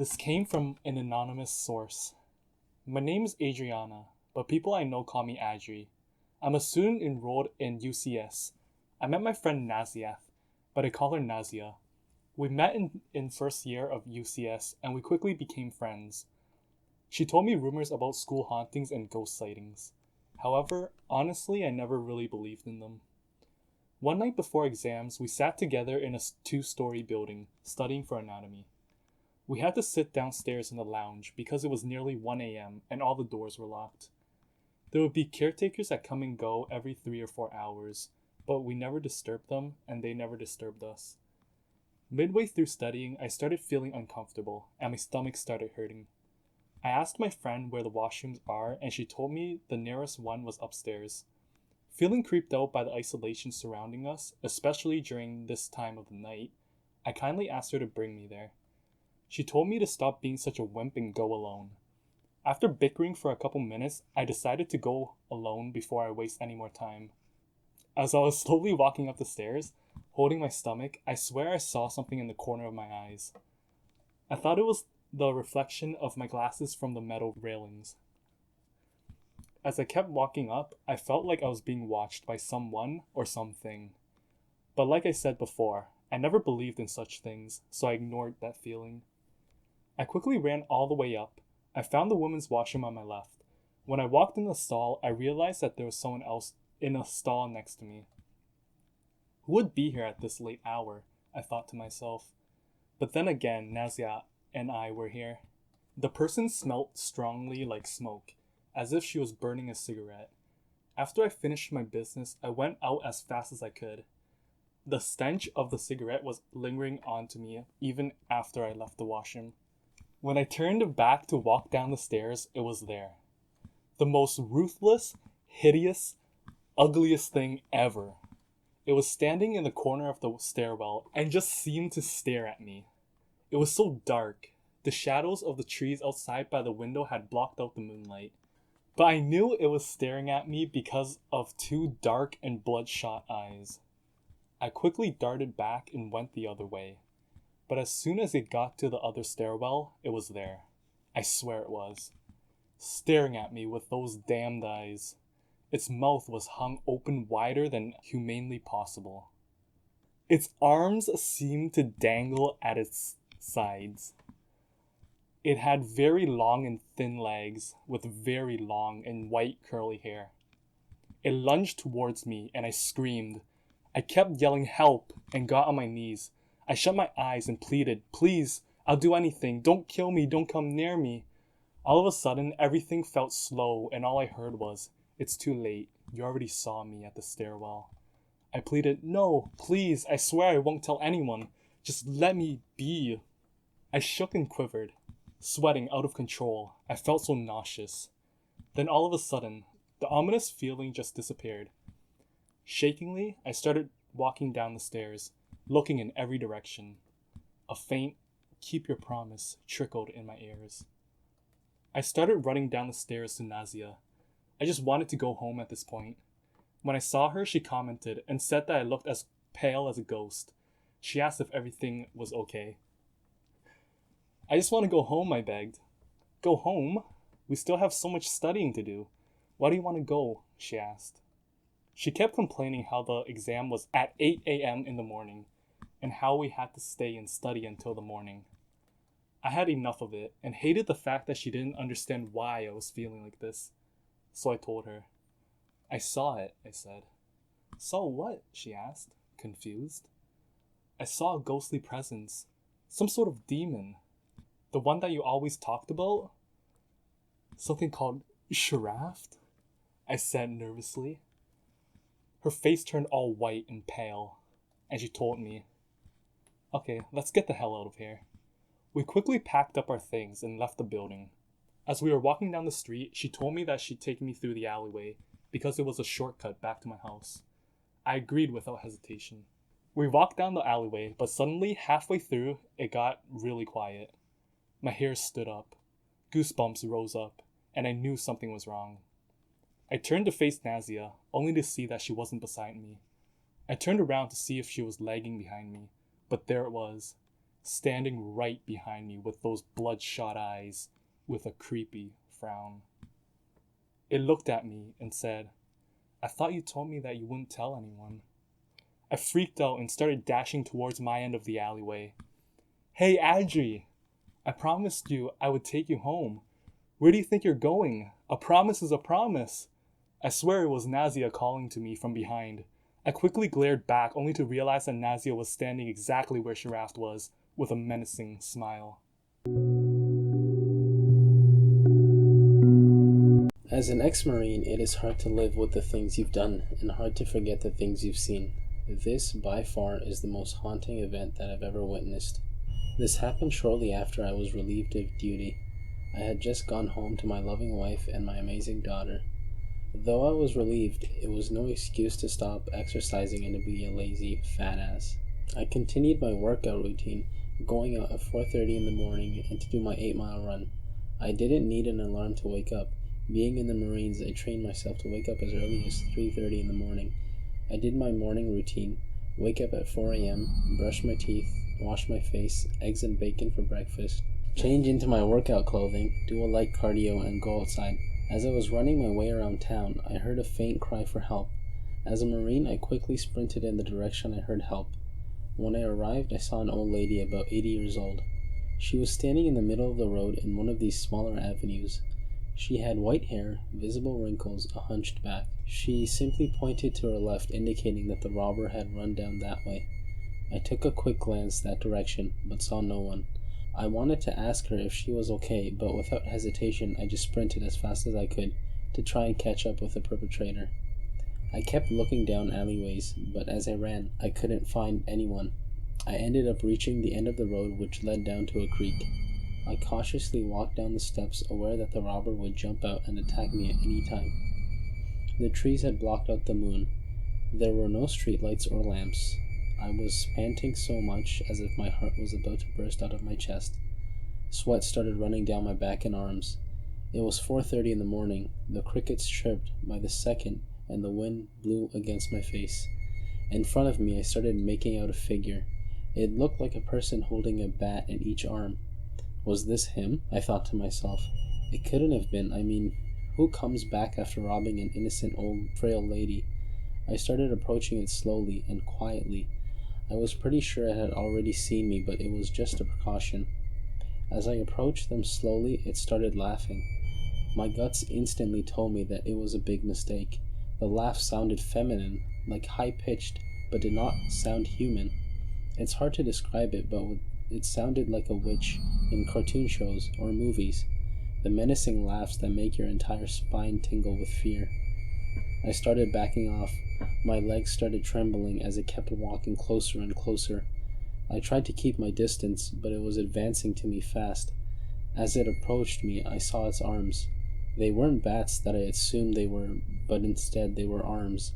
This came from an anonymous source. My name is Adriana, but people I know call me Adri. I'm a student enrolled in UCS. I met my friend Naziath, but I call her Nazia. We met in first year of UCS and we quickly became friends. She told me rumors about school hauntings and ghost sightings. However, honestly, I never really believed in them. One night before exams, we sat together in a two-story building, studying for anatomy. We had to sit downstairs in the lounge because it was nearly 1 a.m. and all the doors were locked. There would be caretakers that come and go every 3 or 4 hours, but we never disturbed them and they never disturbed us. Midway through studying, I started feeling uncomfortable and my stomach started hurting. I asked my friend where the washrooms are and she told me the nearest one was upstairs. Feeling creeped out by the isolation surrounding us, especially during this time of the night, I kindly asked her to bring me there. She told me to stop being such a wimp and go alone. After bickering for a couple minutes, I decided to go alone before I waste any more time. As I was slowly walking up the stairs, holding my stomach, I swear I saw something in the corner of my eyes. I thought it was the reflection of my glasses from the metal railings. As I kept walking up, I felt like I was being watched by someone or something. But like I said before, I never believed in such things, so I ignored that feeling. I quickly ran all the way up. I found the women's washroom on my left. When I walked in the stall, I realized that there was someone else in a stall next to me. Who would be here at this late hour? I thought to myself. But then again, Nazia and I were here. The person smelt strongly like smoke, as if she was burning a cigarette. After I finished my business, I went out as fast as I could. The stench of the cigarette was lingering onto me even after I left the washroom. When I turned back to walk down the stairs, it was there. The most ruthless, hideous, ugliest thing ever. It was standing in the corner of the stairwell and just seemed to stare at me. It was so dark. The shadows of the trees outside by the window had blocked out the moonlight. But I knew it was staring at me because of two dark and bloodshot eyes. I quickly darted back and went the other way. But as soon as it got to the other stairwell, it was there. I swear it was. Staring at me with those damned eyes. Its mouth was hung open wider than humanly possible. Its arms seemed to dangle at its sides. It had very long and thin legs with very long and white curly hair. It lunged towards me and I screamed. I kept yelling help and got on my knees. I shut my eyes and pleaded, please, I'll do anything. Don't kill me, don't come near me. All of a sudden, everything felt slow and all I heard was, it's too late. You already saw me at the stairwell. I pleaded, no, please, I swear I won't tell anyone. Just let me be. I shook and quivered, sweating out of control. I felt so nauseous. Then all of a sudden, the ominous feeling just disappeared. Shakingly, I started walking down the stairs, looking in every direction. A faint, keep your promise, trickled in my ears. I started running down the stairs to Nazia. I just wanted to go home at this point. When I saw her, she commented and said that I looked as pale as a ghost. She asked if everything was okay. I just want to go home, I begged. Go home? We still have so much studying to do. Why do you want to go? She asked. She kept complaining how the exam was at 8 a.m. in the morning and how we had to stay and study until the morning. I had enough of it and hated the fact that she didn't understand why I was feeling like this. So I told her. I saw it, I said. Saw what? She asked, confused. I saw a ghostly presence. Some sort of demon. The one that you always talked about? Something called Sharaft? I said nervously. Her face turned all white and pale, and she told me, okay, let's get the hell out of here. We quickly packed up our things and left the building. As we were walking down the street, she told me that she'd take me through the alleyway because it was a shortcut back to my house. I agreed without hesitation. We walked down the alleyway, but suddenly, halfway through, it got really quiet. My hair stood up. Goosebumps rose up, and I knew something was wrong. I turned to face Nazia, only to see that she wasn't beside me. I turned around to see if she was lagging behind me, but there it was, standing right behind me with those bloodshot eyes with a creepy frown. It looked at me and said, "I thought you told me that you wouldn't tell anyone." I freaked out and started dashing towards my end of the alleyway. "Hey, Adri! I promised you I would take you home. Where do you think you're going? A promise is a promise." I swear it was Nazia calling to me from behind. I quickly glared back only to realize that Nazia was standing exactly where Sharaft was, with a menacing smile. As an ex-Marine, it is hard to live with the things you've done and hard to forget the things you've seen. This, by far, is the most haunting event that I've ever witnessed. This happened shortly after I was relieved of duty. I had just gone home to my loving wife and my amazing daughter. Though I was relieved, it was no excuse to stop exercising and to be a lazy fat ass. I continued my workout routine, going out at 4:30 in the morning and to do my 8-mile run. I didn't need an alarm to wake up. Being in the Marines, I trained myself to wake up as early as 3:30 in the morning. I did my morning routine, wake up at 4 a.m., brush my teeth, wash my face, eggs and bacon for breakfast, change into my workout clothing, do a light cardio, and go outside. As I was running my way around town, I heard a faint cry for help. As a Marine, I quickly sprinted in the direction I heard help. When I arrived, I saw an old lady about 80 years old. She was standing in the middle of the road in one of these smaller avenues. She had white hair, visible wrinkles, a hunched back. She simply pointed to her left, indicating that the robber had run down that way. I took a quick glance that direction, but saw no one. I wanted to ask her if she was okay, but without hesitation, I just sprinted as fast as I could to try and catch up with the perpetrator. I kept looking down alleyways, but as I ran, I couldn't find anyone. I ended up reaching the end of the road, which led down to a creek. I cautiously walked down the steps, aware that the robber would jump out and attack me at any time. The trees had blocked out the moon. There were no streetlights or lamps. I was panting so much as if my heart was about to burst out of my chest. Sweat started running down my back and arms. It was 4:30 in the morning. The crickets chirped by the second, and the wind blew against my face. In front of me, I started making out a figure. It looked like a person holding a bat in each arm. Was this him? I thought to myself. It couldn't have been. I mean, who comes back after robbing an innocent old frail lady? I started approaching it slowly and quietly. I was pretty sure it had already seen me, but it was just a precaution. As I approached them slowly, it started laughing. My guts instantly told me that it was a big mistake. The laugh sounded feminine, like high-pitched, but did not sound human. It's hard to describe it, but it sounded like a witch in cartoon shows or movies. The menacing laughs that make your entire spine tingle with fear. I started backing off. My legs started trembling as it kept walking closer and closer. I tried to keep my distance, but it was advancing to me fast. As it approached me, I saw its arms. They weren't bats that I assumed they were, but instead they were arms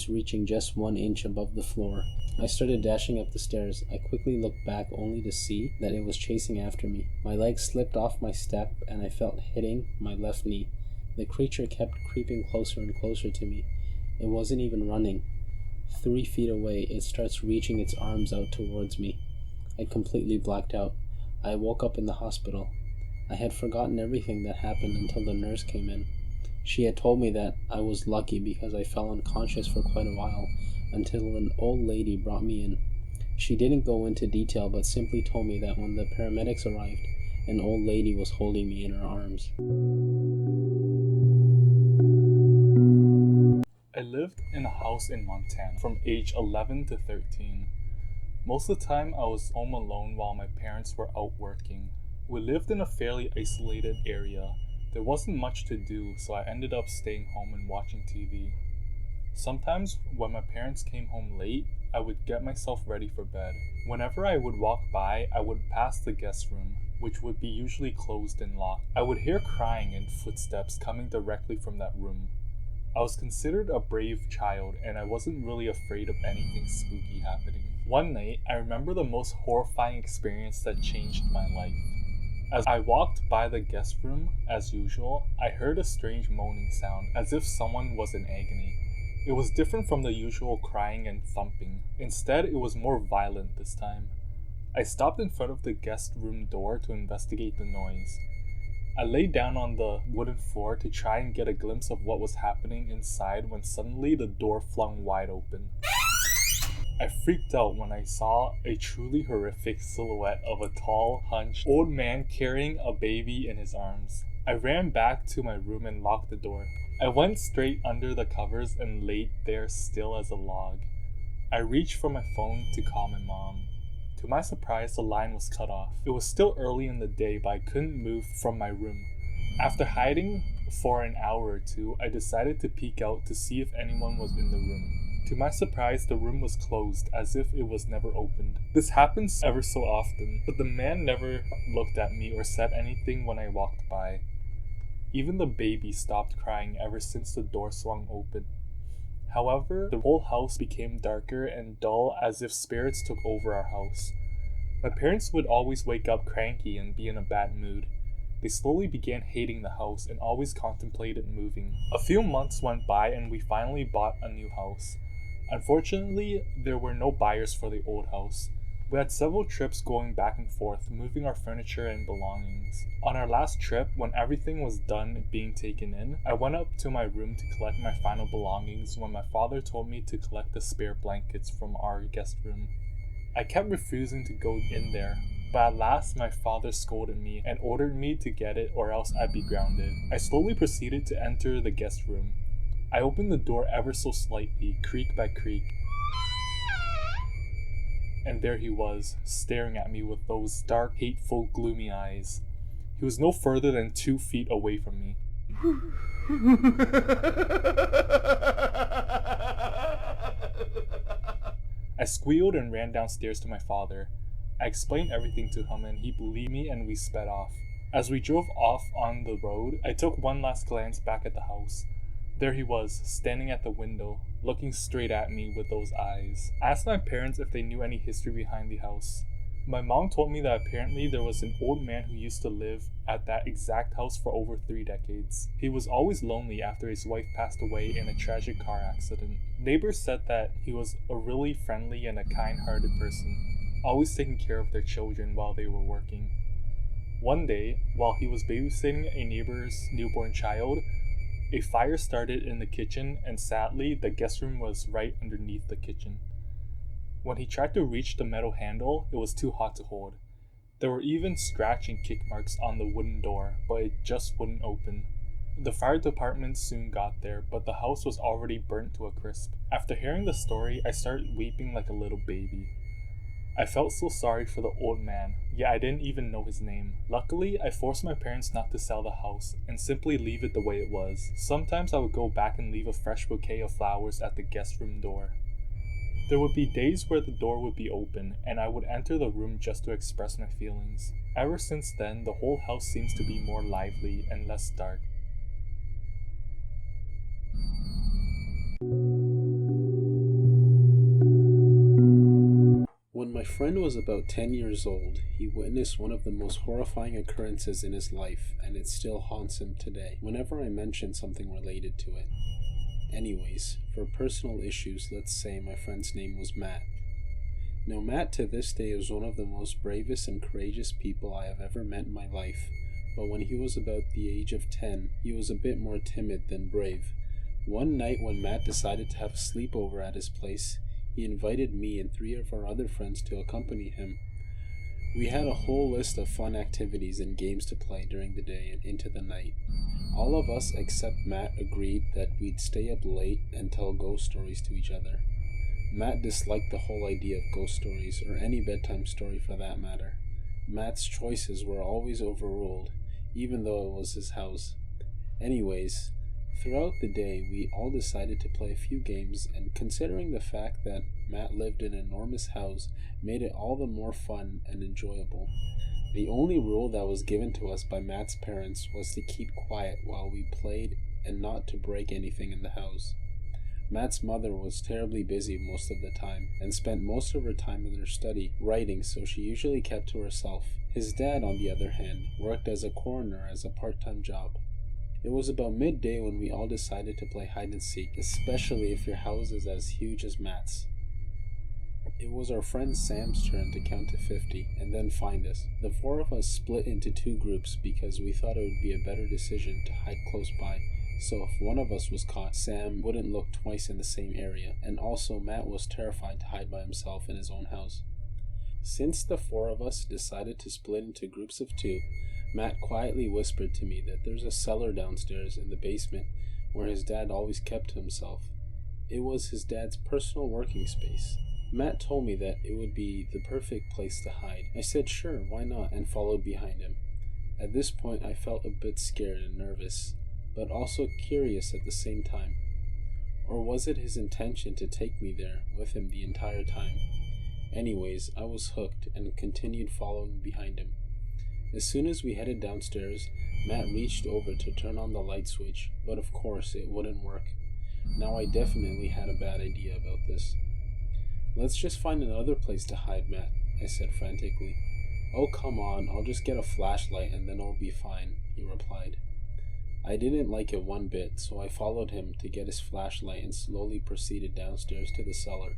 reaching just 1 inch above the floor. I started dashing up the stairs. I quickly looked back only to see that it was chasing after me. My legs slipped off my step and I felt hitting my left knee. The creature kept creeping closer and closer to me. It wasn't even running. 3 feet away, it starts reaching its arms out towards me. I completely blacked out. I woke up in the hospital. I had forgotten everything that happened until the nurse came in. She had told me that I was lucky because I fell unconscious for quite a while until an old lady brought me in. She didn't go into detail but simply told me that when the paramedics arrived, an old lady was holding me in her arms. I lived in a house in Montana from age 11 to 13. Most of the time I was home alone while my parents were out working. We lived in a fairly isolated area. There wasn't much to do, so I ended up staying home and watching TV. Sometimes when my parents came home late, I would get myself ready for bed. Whenever I would walk by, I would pass the guest room, which would be usually closed and locked. I would hear crying and footsteps coming directly from that room. I was considered a brave child and I wasn't really afraid of anything spooky happening. One night, I remember the most horrifying experience that changed my life. As I walked by the guest room, as usual, I heard a strange moaning sound, as if someone was in agony. It was different from the usual crying and thumping. Instead, it was more violent this time. I stopped in front of the guest room door to investigate the noise. I lay down on the wooden floor to try and get a glimpse of what was happening inside when suddenly the door flung wide open. I freaked out when I saw a truly horrific silhouette of a tall, hunched old man carrying a baby in his arms. I ran back to my room and locked the door. I went straight under the covers and laid there still as a log. I reached for my phone to call my mom. To my surprise, the line was cut off. It was still early in the day, but I couldn't move from my room. After hiding for an hour or two, I decided to peek out to see if anyone was in the room. To my surprise, the room was closed, as if it was never opened. This happens ever so often, but the man never looked at me or said anything when I walked by. Even the baby stopped crying ever since the door swung open. However, the whole house became darker and dull, as if spirits took over our house. My parents would always wake up cranky and be in a bad mood. They slowly began hating the house and always contemplated moving. A few months went by and we finally bought a new house. Unfortunately, there were no buyers for the old house. We had several trips going back and forth, moving our furniture and belongings. On our last trip, when everything was done being taken in, I went up to my room to collect my final belongings when my father told me to collect the spare blankets from our guest room. I kept refusing to go in there, but at last my father scolded me and ordered me to get it or else I'd be grounded. I slowly proceeded to enter the guest room. I opened the door ever so slightly, creak by creak. And there he was, staring at me with those dark, hateful, gloomy eyes. He was no further than 2 feet away from me. I squealed and ran downstairs to my father. I explained everything to him and he believed me and we sped off. As we drove off on the road, I took one last glance back at the house. There he was, standing at the window, looking straight at me with those eyes. I asked my parents if they knew any history behind the house. My mom told me that apparently there was an old man who used to live at that exact house for over 3 decades. He was always lonely after his wife passed away in a tragic car accident. Neighbors said that he was a really friendly and a kind-hearted person, always taking care of their children while they were working. One day, while he was babysitting a neighbor's newborn child, a fire started in the kitchen and sadly, the guest room was right underneath the kitchen. When he tried to reach the metal handle, it was too hot to hold. There were even scratch and kick marks on the wooden door, but it just wouldn't open. The fire department soon got there, but the house was already burnt to a crisp. After hearing the story, I started weeping like a little baby. I felt so sorry for the old man, yet I didn't even know his name. Luckily, I forced my parents not to sell the house and simply leave it the way it was. Sometimes I would go back and leave a fresh bouquet of flowers at the guest room door. There would be days where the door would be open and I would enter the room just to express my feelings. Ever since then, the whole house seems to be more lively and less dark. When my friend was about 10 years old, he witnessed one of the most horrifying occurrences in his life, and it still haunts him today, whenever I mention something related to it. Anyways, for personal issues, let's say my friend's name was Matt. Now, Matt to this day is one of the most bravest and courageous people I have ever met in my life, but when he was about the age of 10, he was a bit more timid than brave. One night when Matt decided to have a sleepover at his place, he invited me and 3 of our other friends to accompany him. We had a whole list of fun activities and games to play during the day and into the night. All of us except Matt agreed that we'd stay up late and tell ghost stories to each other. Matt disliked the whole idea of ghost stories, or any bedtime story for that matter. Matt's choices were always overruled, even though it was his house. Anyways, throughout the day, we all decided to play a few games, and considering the fact that Matt lived in an enormous house made it all the more fun and enjoyable. The only rule that was given to us by Matt's parents was to keep quiet while we played and not to break anything in the house. Matt's mother was terribly busy most of the time and spent most of her time in her study writing, so she usually kept to herself. His dad, on the other hand, worked as a coroner as a part-time job. It was about midday when we all decided to play hide and seek, especially if your house is as huge as Matt's. It was our friend Sam's turn to count to 50 and then find us. The four of us split into two groups because we thought it would be a better decision to hide close by, so if one of us was caught, Sam wouldn't look twice in the same area, and also Matt was terrified to hide by himself in his own house. Since the four of us decided to split into groups of two, Matt quietly whispered to me that there's a cellar downstairs in the basement where his dad always kept to himself. It was his dad's personal working space. Matt told me that it would be the perfect place to hide. I said sure, why not, and followed behind him. At this point I felt a bit scared and nervous, but also curious at the same time. Or was it his intention to take me there with him the entire time? Anyways, I was hooked and continued following behind him. As soon as we headed downstairs, Matt reached over to turn on the light switch, but of course it wouldn't work. Now I definitely had a bad idea about this. "Let's just find another place to hide, Matt," I said frantically. "Oh, come on, I'll just get a flashlight and then it'll be fine," he replied. I didn't like it one bit, so I followed him to get his flashlight and slowly proceeded downstairs to the cellar.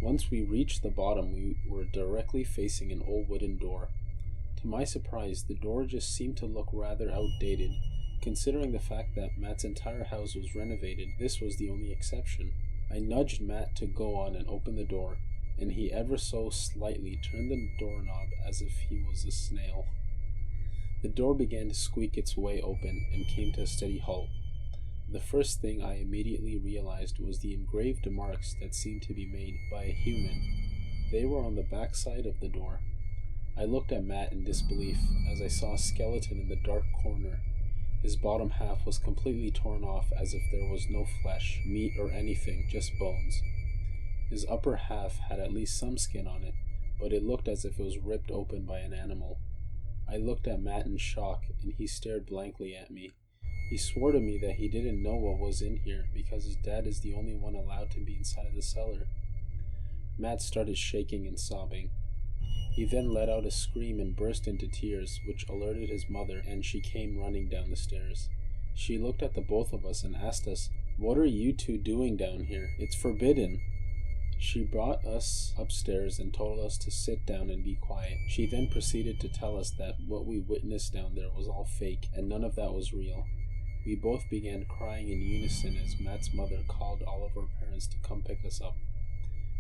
Once we reached the bottom, we were directly facing an old wooden door. To my surprise, the door just seemed to look rather outdated. Considering the fact that Matt's entire house was renovated, this was the only exception. I nudged Matt to go on and open the door, and he ever so slightly turned the doorknob as if he was a snail. The door began to squeak its way open and came to a steady halt. The first thing I immediately realized was the engraved marks that seemed to be made by a human. They were on the back side of the door. I looked at Matt in disbelief as I saw a skeleton in the dark corner. His bottom half was completely torn off as if there was no flesh, meat, or anything, just bones. His upper half had at least some skin on it, but it looked as if it was ripped open by an animal. I looked at Matt in shock, and he stared blankly at me. He swore to me that he didn't know what was in here because his dad is the only one allowed to be inside of the cellar. Matt started shaking and sobbing. He then let out a scream and burst into tears, which alerted his mother, and she came running down the stairs. She looked at the both of us and asked us, "What are you two doing down here? It's forbidden." She brought us upstairs and told us to sit down and be quiet. She then proceeded to tell us that what we witnessed down there was all fake, and none of that was real. We both began crying in unison as Matt's mother called all of our parents to come pick us up.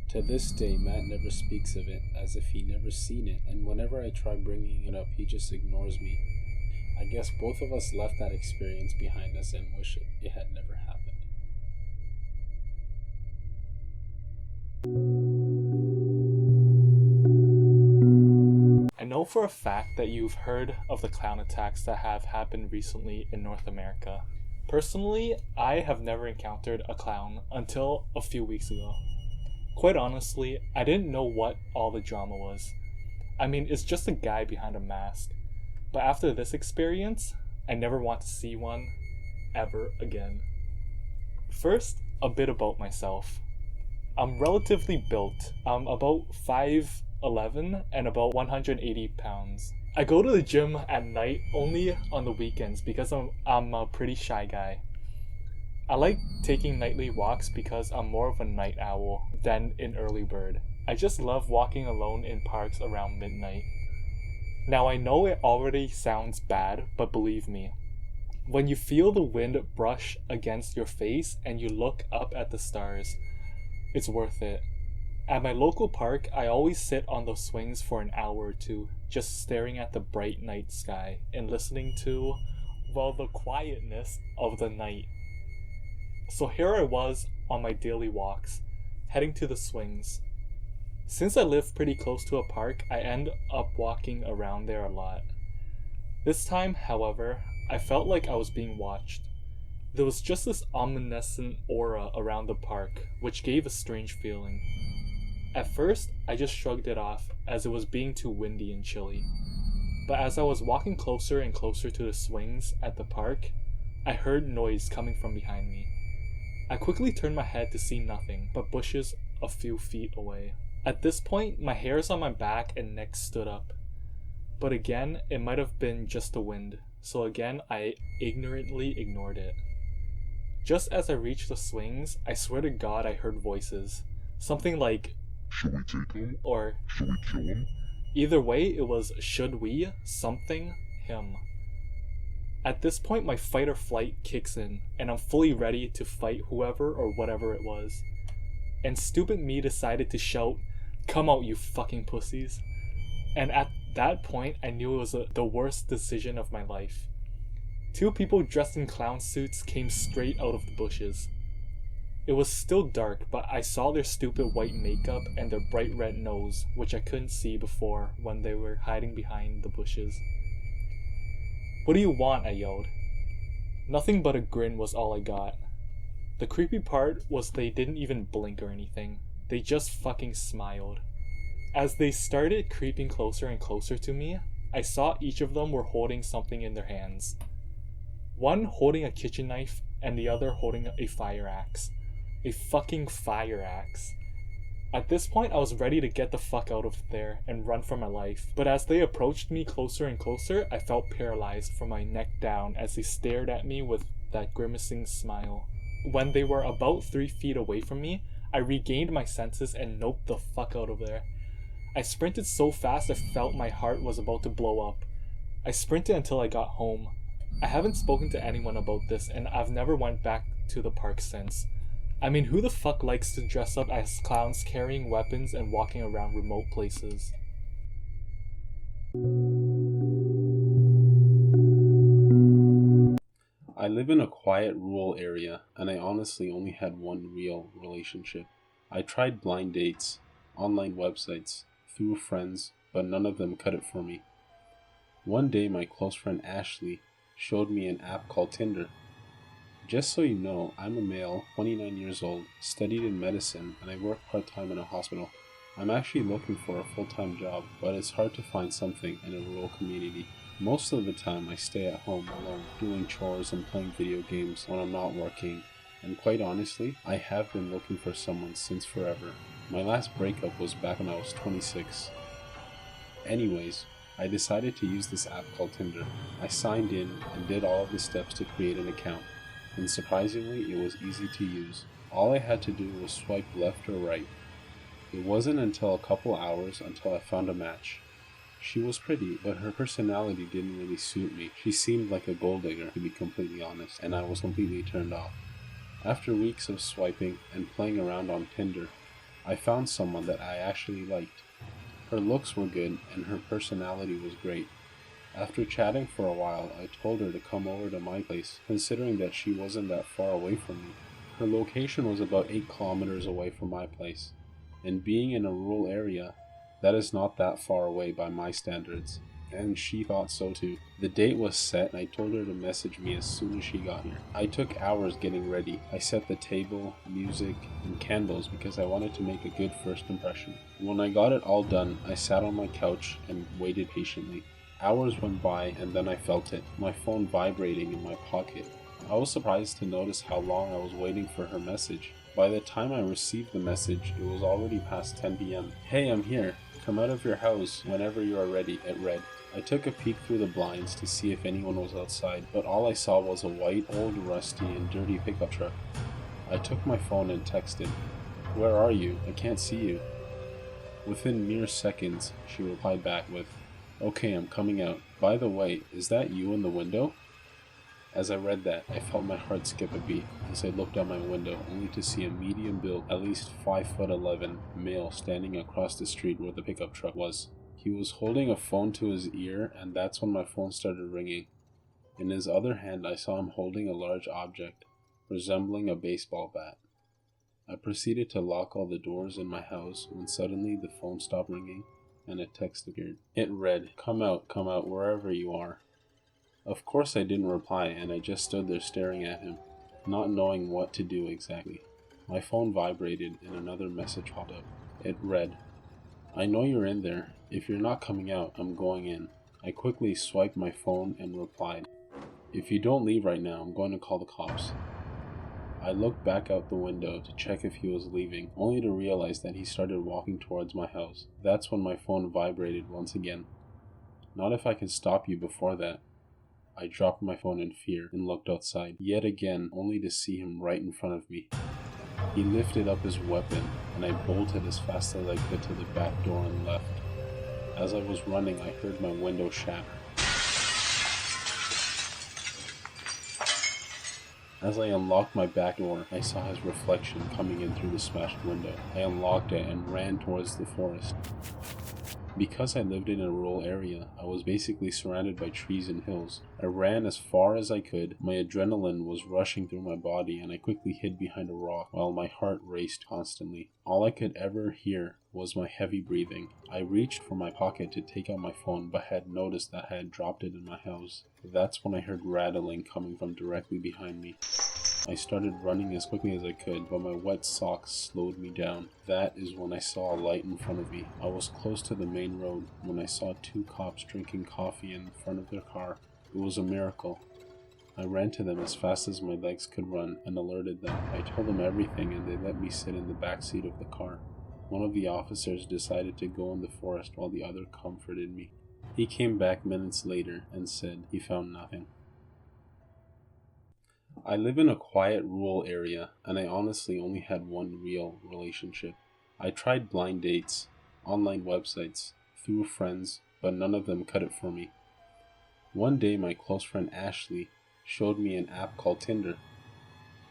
To this day, Matt never speaks of it, as if he never seen it, and whenever I try bringing it up, he just ignores me. I guess both of us left that experience behind us and wish it had never happened. I know for a fact that you've heard of the clown attacks that have happened recently in North America. Personally, I have never encountered a clown until a few weeks ago. Quite honestly, I didn't know what all the drama was. I mean, it's just a guy behind a mask. But after this experience, I never want to see one ever again. First, a bit about myself. I'm relatively built. I'm about 5'11" and about 180 pounds. I go to the gym at night only on the weekends because I'm a pretty shy guy. I like taking nightly walks because I'm more of a night owl than an early bird. I just love walking alone in parks around midnight. Now I know it already sounds bad, but believe me, when you feel the wind brush against your face and you look up at the stars, it's worth it. At my local park, I always sit on the swings for an hour or two, just staring at the bright night sky and listening to, well, the quietness of the night. So here I was on my daily walks, heading to the swings. Since I live pretty close to a park, I end up walking around there a lot. This time, however, I felt like I was being watched. There was just this omniscient aura around the park, which gave a strange feeling. At first, I just shrugged it off as it was being too windy and chilly. But as I was walking closer and closer to the swings at the park, I heard noise coming from behind me. I quickly turned my head to see nothing but bushes a few feet away. At this point, my hairs on my back and neck stood up. But again, it might have been just the wind, so again I ignorantly ignored it. Just as I reached the swings, I swear to God I heard voices. Something like, Should we take him? or Should we kill him? either way, it was should we something him. At this point, my fight or flight kicks in, and I'm fully ready to fight whoever or whatever it was. And stupid me decided to shout, "Come out, you fucking pussies." And at that point, I knew it was the worst decision of my life. Two people dressed in clown suits came straight out of the bushes. It was still dark, but I saw their stupid white makeup and their bright red nose, which I couldn't see before when they were hiding behind the bushes. "What do you want?" I yelled. Nothing but a grin was all I got. The creepy part was they didn't even blink or anything. They just fucking smiled. As they started creeping closer and closer to me, I saw each of them were holding something in their hands. One holding a kitchen knife and the other holding a fire axe. A fucking fire axe. At this point, I was ready to get the fuck out of there and run for my life, but as they approached me closer and closer, I felt paralyzed from my neck down as they stared at me with that grimacing smile. When they were about 3 feet away from me, I regained my senses and noped the fuck out of there. I sprinted so fast I felt my heart was about to blow up. I sprinted until I got home. I haven't spoken to anyone about this and I've never went back to the park since. I mean, who the fuck likes to dress up as clowns carrying weapons and walking around remote places? I live in a quiet rural area, and I honestly only had one real relationship. I tried blind dates, online websites, through friends, but none of them cut it for me. One day my close friend Ashley showed me an app called Tinder. Just so you know, I'm a male, 29 years old, studied in medicine, and I work part-time in a hospital. I'm actually looking for a full-time job, but it's hard to find something in a rural community. Most of the time I stay at home alone, doing chores and playing video games when I'm not working, and quite honestly, I have been looking for someone since forever. My last breakup was back when I was 26. Anyways, I decided to use this app called Tinder. I signed in and did all of the steps to create an account, and surprisingly, it was easy to use. All I had to do was swipe left or right. It wasn't until a couple hours until I found a match. She was pretty, but her personality didn't really suit me. She seemed like a gold digger, to be completely honest, and I was completely turned off. After weeks of swiping and playing around on Tinder, I found someone that I actually liked. Her looks were good and her personality was great. After chatting for a while, I told her to come over to my place, considering that she wasn't that far away from me. Her location was about 8 kilometers away from my place, and being in a rural area, that is not that far away by my standards, and she thought so too. The date was set and I told her to message me as soon as she got here. I took hours getting ready. I set the table, music, and candles because I wanted to make a good first impression. When I got it all done, I sat on my couch and waited patiently. Hours went by and then I felt it, my phone vibrating in my pocket. I was surprised to notice how long I was waiting for her message. By the time I received the message, it was already past 10 p.m. "Hey, I'm here. Come out of your house whenever you are ready," it read. I took a peek through the blinds to see if anyone was outside, but all I saw was a white, old, rusty, and dirty pickup truck. I took my phone and texted, "Where are you? I can't see you." Within mere seconds, she replied back with, "Okay, I'm coming out. By the way, is that you in the window?" As I read that, I felt my heart skip a beat as I looked out my window, only to see a medium-built, at least 5'11" male standing across the street where the pickup truck was. He was holding a phone to his ear, and that's when my phone started ringing. In his other hand, I saw him holding a large object, resembling a baseball bat. I proceeded to lock all the doors in my house when suddenly the phone stopped ringing and a text appeared. It read, come out, wherever you are." Of course I didn't reply, and I just stood there staring at him, not knowing what to do exactly. My phone vibrated and another message popped up. It read, "I know you're in there. If you're not coming out, I'm going in." I quickly swiped my phone and replied, "If you don't leave right now, I'm going to call the cops." I looked back out the window to check if he was leaving, only to realize that he started walking towards my house. That's when my phone vibrated once again. "Not if I can stop you before that." I dropped my phone in fear and looked outside, yet again only to see him right in front of me. He lifted up his weapon, and I bolted as fast as I could to the back door and left. As I was running, I heard my window shatter. As I unlocked my back door, I saw his reflection coming in through the smashed window. I unlocked it and ran towards the forest. Because I lived in a rural area, I was basically surrounded by trees and hills. I ran as far as I could, my adrenaline was rushing through my body, and I quickly hid behind a rock while my heart raced constantly. All I could ever hear was my heavy breathing. I reached for my pocket to take out my phone, but had noticed that I had dropped it in my house. That's when I heard rattling coming from directly behind me. I started running as quickly as I could, but my wet socks slowed me down. That is when I saw a light in front of me. I was close to the main road when I saw two cops drinking coffee in front of their car. It was a miracle. I ran to them as fast as my legs could run and alerted them. I told them everything and they let me sit in the back seat of the car. One of the officers decided to go in the forest while the other comforted me. He came back minutes later and said he found nothing. I live in a quiet rural area, and I honestly only had one real relationship. I tried blind dates, online websites, through friends, but none of them cut it for me. One day my close friend Ashley showed me an app called Tinder.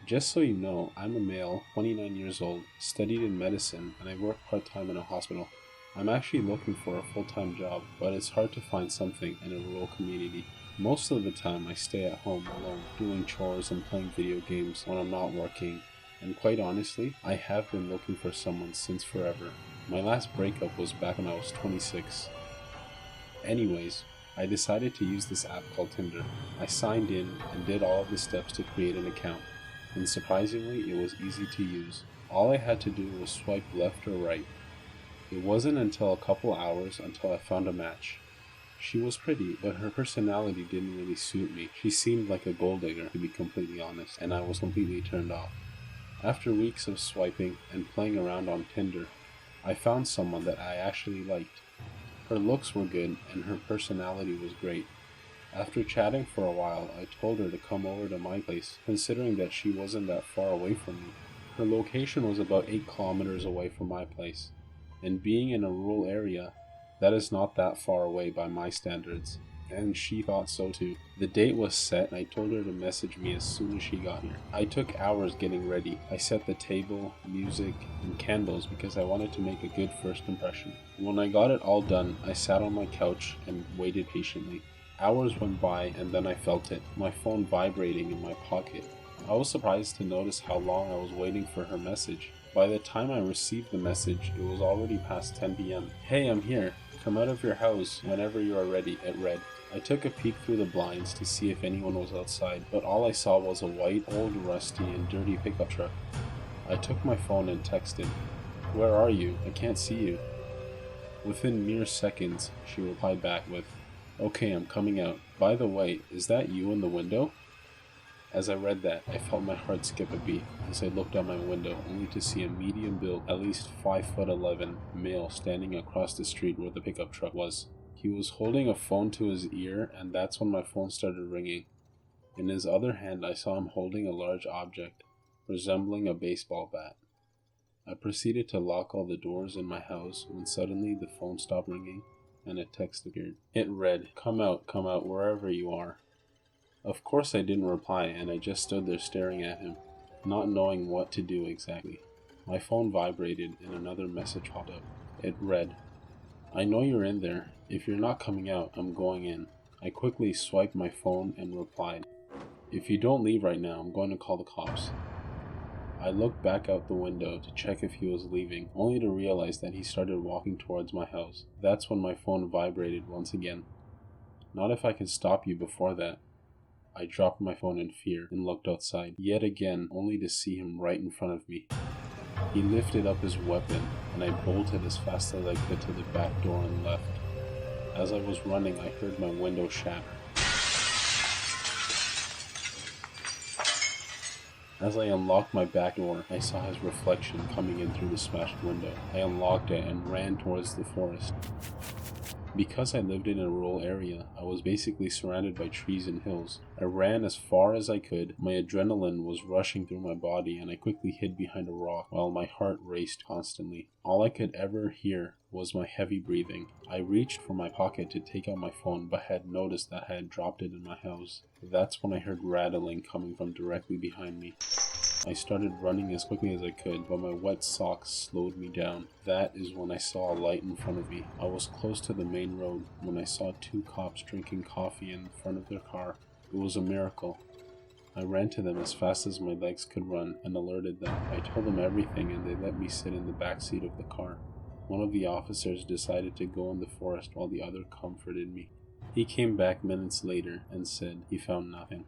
Just so you know, I'm a male, 29 years old, studied in medicine, and I work part-time in a hospital. I'm actually looking for a full-time job, but it's hard to find something in a rural community. Most of the time I stay at home alone, doing chores and playing video games when I'm not working, and quite honestly, I have been looking for someone since forever. My last breakup was back when I was 26. Anyways, I decided to use this app called Tinder. I signed in and did all of the steps to create an account, and surprisingly, it was easy to use. All I had to do was swipe left or right. It wasn't until a couple hours until I found a match. She was pretty, but her personality didn't really suit me. She seemed like a gold digger, to be completely honest, and I was completely turned off. After weeks of swiping and playing around on Tinder, I found someone that I actually liked. Her looks were good, and her personality was great. After chatting for a while, I told her to come over to my place, considering that she wasn't that far away from me. Her location was about 8 kilometers away from my place, and being in a rural area, that is not that far away by my standards, and she thought so too. The date was set and I told her to message me as soon as she got here. I took hours getting ready. I set the table, music, and candles because I wanted to make a good first impression. When I got it all done, I sat on my couch and waited patiently. Hours went by and then I felt it, my phone vibrating in my pocket. I was surprised to notice how long I was waiting for her message. By the time I received the message, it was already past 10 p.m. "Hey, I'm here. Come out of your house whenever you are ready," it read. I took a peek through the blinds to see if anyone was outside, but all I saw was a white, old, rusty, and dirty pickup truck. I took my phone and texted, "Where are you? I can't see you." Within mere seconds, she replied back with, "Okay, I'm coming out. By the way, is that you in the window?" As I read that, I felt my heart skip a beat as I looked out my window, only to see a medium-built, at least 5'11" male standing across the street where the pickup truck was. He was holding a phone to his ear, and that's when my phone started ringing. In his other hand, I saw him holding a large object, resembling a baseball bat. I proceeded to lock all the doors in my house when suddenly the phone stopped ringing and a text appeared. It read, come out, wherever you are." Of course I didn't reply, and I just stood there staring at him, not knowing what to do exactly. My phone vibrated and another message popped up. It read, "I know you're in there. If you're not coming out, I'm going in." I quickly swiped my phone and replied, "If you don't leave right now, I'm going to call the cops." I looked back out the window to check if he was leaving, only to realize that he started walking towards my house. That's when my phone vibrated once again. "Not if I can stop you before that." I dropped my phone in fear and looked outside, yet again, only to see him right in front of me. He lifted up his weapon, and I bolted as fast as I could to the back door and left. As I was running, I heard my window shatter. As I unlocked my back door, I saw his reflection coming in through the smashed window. I unlocked it and ran towards the forest. Because I lived in a rural area, I was basically surrounded by trees and hills. I ran as far as I could. My adrenaline was rushing through my body, and I quickly hid behind a rock while my heart raced constantly. All I could ever hear was my heavy breathing. I reached for my pocket to take out my phone, but had noticed that I had dropped it in my house. That's when I heard rattling coming from directly behind me. I started running as quickly as I could, but my wet socks slowed me down. That is when I saw a light in front of me. I was close to the main road when I saw two cops drinking coffee in front of their car. It was a miracle. I ran to them as fast as my legs could run and alerted them. I told them everything and they let me sit in the back seat of the car. One of the officers decided to go in the forest while the other comforted me. He came back minutes later and said he found nothing.